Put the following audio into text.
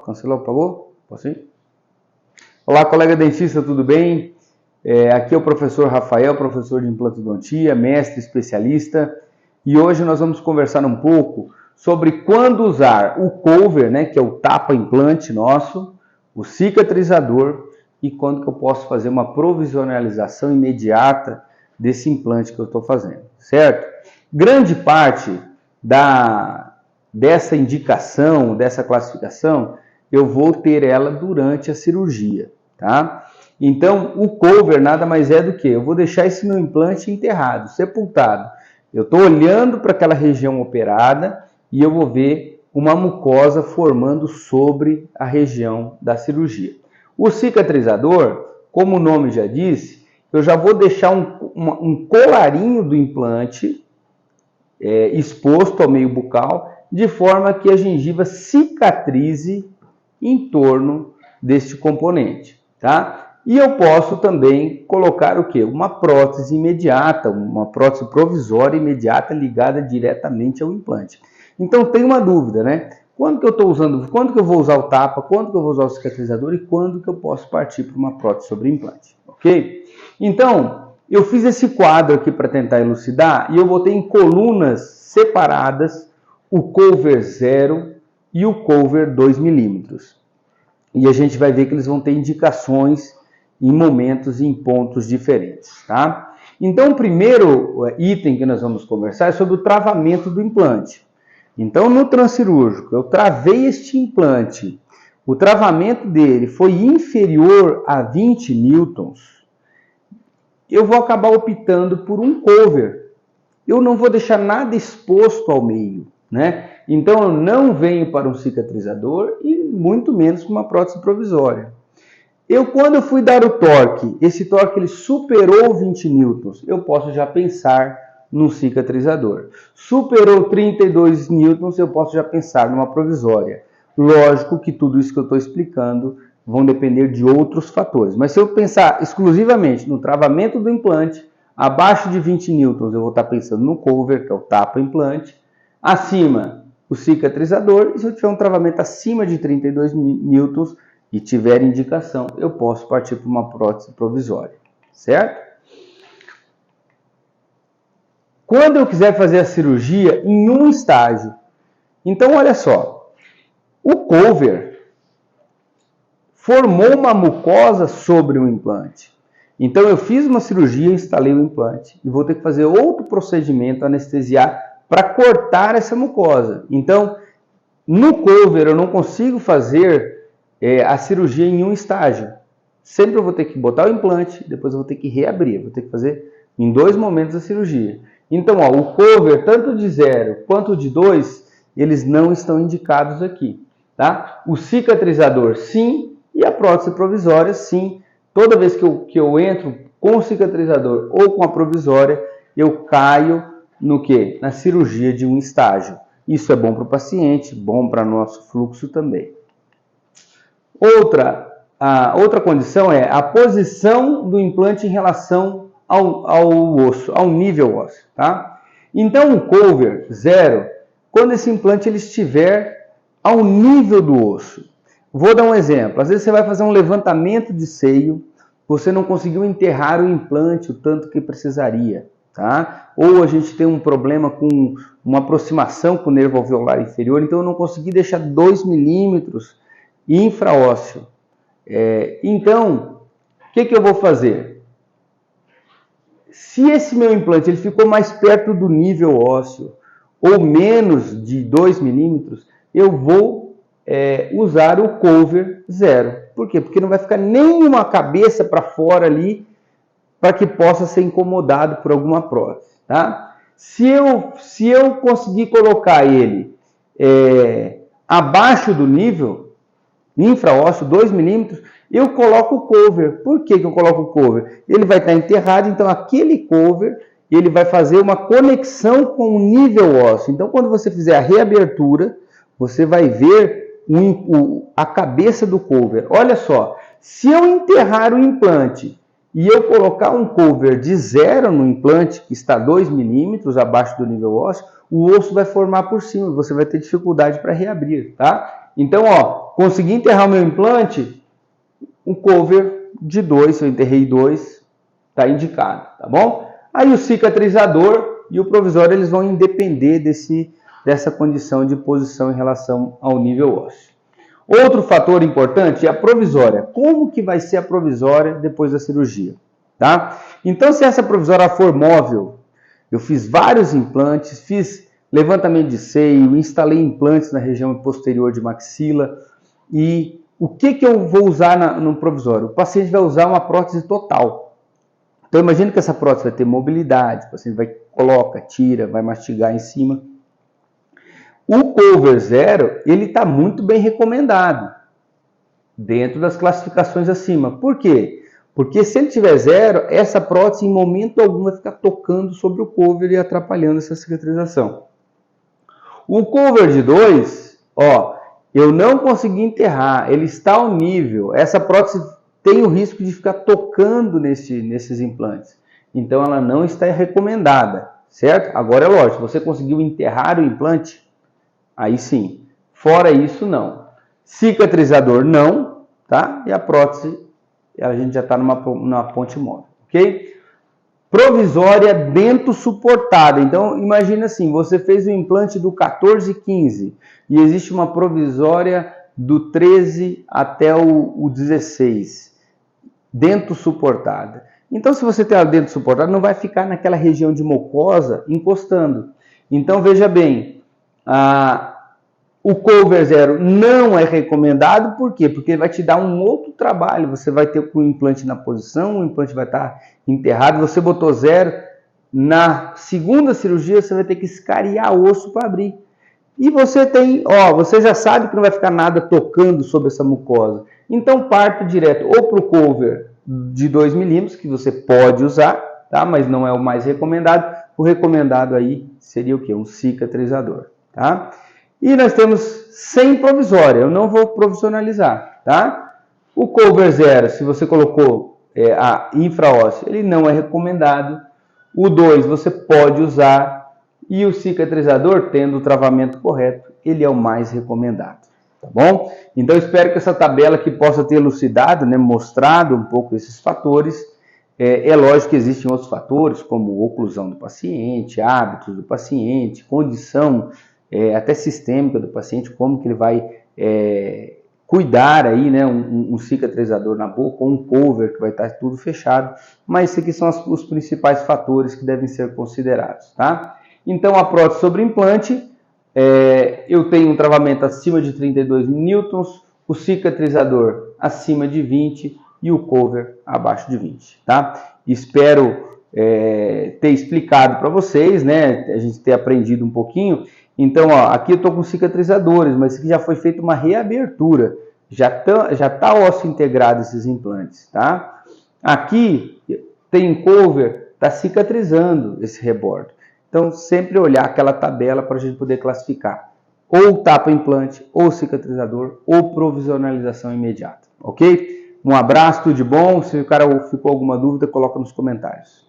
Cancelou, apagou? Posso ir? Olá, colega dentista, tudo bem? Aqui é o professor Rafael, professor de implantodontia, mestre especialista, e hoje nós vamos conversar um pouco sobre quando usar o cover, né, que é o tapa-implante nosso, o cicatrizador, e quando que eu posso fazer uma provisionalização imediata desse implante que eu estou fazendo, certo? Grande parte dessa indicação, dessa classificação, eu vou ter ela durante a cirurgia, tá? Então, o cover nada mais é do que eu vou deixar esse meu implante enterrado, sepultado. Eu estou olhando para aquela região operada e eu vou ver uma mucosa formando sobre a região da cirurgia. O cicatrizador, como o nome já disse, eu já vou deixar um colarinho do implante exposto ao meio bucal, de forma que a gengiva cicatrize em torno deste componente, tá? E eu posso também colocar o quê? Uma prótese imediata, uma prótese provisória imediata ligada diretamente ao implante. Então tem uma dúvida, né? Quando que eu estou usando, quando que eu vou usar o tapa, quando que eu vou usar o cicatrizador e quando que eu posso partir para uma prótese sobre implante, ok? Então, eu fiz esse quadro aqui para tentar elucidar e eu botei em colunas separadas o cover 0 e o cover 2 milímetros. E a gente vai ver que eles vão ter indicações em momentos e em pontos diferentes, tá? Então, o primeiro item que nós vamos conversar é sobre o travamento do implante. Então, no transcirúrgico, eu travei este implante, o travamento dele foi inferior a 20 newtons, eu vou acabar optando por um cover. Eu não vou deixar nada exposto ao meio, né? Então, eu não venho para um cicatrizador e muito menos para uma prótese provisória. Quando eu fui dar o torque, esse torque ele superou 20 newtons, eu posso já pensar num cicatrizador. Superou 32 newtons, eu posso já pensar numa provisória. Lógico que tudo isso que eu estou explicando vão depender de outros fatores. Mas se eu pensar exclusivamente no travamento do implante, abaixo de 20 newtons eu vou estar pensando no cover, que é o tapa-implante. Acima, o cicatrizador. E se eu tiver um travamento acima de 32 newtons e tiver indicação, eu posso partir para uma prótese provisória, certo? Quando eu quiser fazer a cirurgia em um estágio, então olha só, o cover formou uma mucosa sobre o implante. Então eu fiz uma cirurgia, instalei o implante e vou ter que fazer outro procedimento, anestesiar, para cortar essa mucosa. Então, no cover eu não consigo fazer a cirurgia em um estágio. Sempre eu vou ter que botar o implante, depois eu vou ter que reabrir, vou ter que fazer em 2 momentos a cirurgia. Então, ó, o cover, tanto de 0 quanto de 2, eles não estão indicados aqui, tá? O cicatrizador, sim, e a prótese provisória, sim. Toda vez que eu entro com o cicatrizador ou com a provisória, eu caio no quê? Na cirurgia de um estágio. Isso é bom para o paciente, bom para nosso fluxo também. Outra condição é a posição do implante em relação ao osso, ao nível ósseo, tá? Então, o cover 0, quando esse implante ele estiver ao nível do osso. Vou dar um exemplo. Às vezes você vai fazer um levantamento de seio, você não conseguiu enterrar o implante o tanto que precisaria, tá? Ou a gente tem um problema com uma aproximação com o nervo alveolar inferior, então eu não consegui deixar 2 milímetros infraósseo. Então, o que eu vou fazer? Se esse meu implante ele ficou mais perto do nível ósseo ou menos de 2 milímetros, eu vou usar o cover 0. Por quê? Porque não vai ficar nenhuma cabeça para fora ali para que possa ser incomodado por alguma prótese, tá? Se eu conseguir colocar ele abaixo do nível infraósseo, 2 milímetros, eu coloco o cover. Por que eu coloco o cover? Ele vai estar enterrado, então aquele cover ele vai fazer uma conexão com o nível ósseo. Então, quando você fizer a reabertura, você vai ver a cabeça do cover. Olha só, se eu enterrar o implante e eu colocar um cover de 0 no implante, que está 2 milímetros abaixo do nível ósseo, o osso vai formar por cima, você vai ter dificuldade para reabrir, tá? Então, ó, consegui enterrar o meu implante, um cover de 2, se eu enterrei 2, está indicado, tá bom? Aí o cicatrizador e o provisório, eles vão depender dessa condição de posição em relação ao nível ósseo. Outro fator importante é a provisória. Como que vai ser a provisória depois da cirurgia? Tá? Então, se essa provisória for móvel, eu fiz vários implantes, fiz levantamento de seio, instalei implantes na região posterior de maxila, e o que eu vou usar no provisório? O paciente vai usar uma prótese total. Então, imagine que essa prótese vai ter mobilidade, o paciente vai, coloca, tira, vai mastigar em cima. O cover zero, ele está muito bem recomendado, dentro das classificações acima. Por quê? Porque se ele tiver zero, essa prótese em momento algum vai ficar tocando sobre o cover e atrapalhando essa cicatrização. O cover de 2, ó, eu não consegui enterrar, ele está ao nível, essa prótese tem o risco de ficar tocando nesses implantes. Então ela não está recomendada, certo? Agora é lógico, você conseguiu enterrar o implante, aí sim. Fora isso, não. Cicatrizador, não, tá? E a prótese, a gente já está numa ponte móvel, ok? Provisória dento suportada. Então, imagina assim, você fez o implante do 14 e 15 e existe uma provisória do 13 até o 16. Dento suportada. Então, se você tem a dento suportada, não vai ficar naquela região de mucosa encostando. Então, veja bem, o cover zero não é recomendado, por quê? Porque ele vai te dar um outro trabalho, você vai ter o implante na posição, o implante vai estar enterrado, você botou zero, na segunda cirurgia você vai ter que escariar osso para abrir. E você você já sabe que não vai ficar nada tocando sobre essa mucosa. Então parta direto ou para o cover de 2 milímetros, que você pode usar, tá? Mas não é o mais recomendado. O recomendado aí seria o quê? Um cicatrizador, tá? E nós temos sem provisória, eu não vou provisionalizar, tá? O cover zero, se você colocou a infraóssea, ele não é recomendado. O 2 você pode usar. E o cicatrizador, tendo o travamento correto, ele é o mais recomendado, tá bom? Então, espero que essa tabela aqui possa ter elucidado, né, mostrado um pouco esses fatores. É lógico que existem outros fatores, como oclusão do paciente, hábitos do paciente, condição até sistêmica do paciente, como que ele vai cuidar aí, né, um cicatrizador na boca, ou um cover que vai estar tudo fechado. Mas esses aqui são os principais fatores que devem ser considerados, tá? Então, a prótese sobre implante, eu tenho um travamento acima de 32 newtons, o cicatrizador acima de 20 e o cover abaixo de 20, tá? Espero ter explicado para vocês, né? A gente ter aprendido um pouquinho. Então, ó, aqui eu estou com cicatrizadores, mas isso aqui já foi feita uma reabertura. Já tá ósseo integrado esses implantes, tá? Aqui tem um cover, está cicatrizando esse rebordo. Então, sempre olhar aquela tabela para a gente poder classificar. Ou tapa implante, ou cicatrizador, ou provisionalização imediata. Ok? Um abraço, tudo de bom. Se o cara ficou alguma dúvida, coloca nos comentários.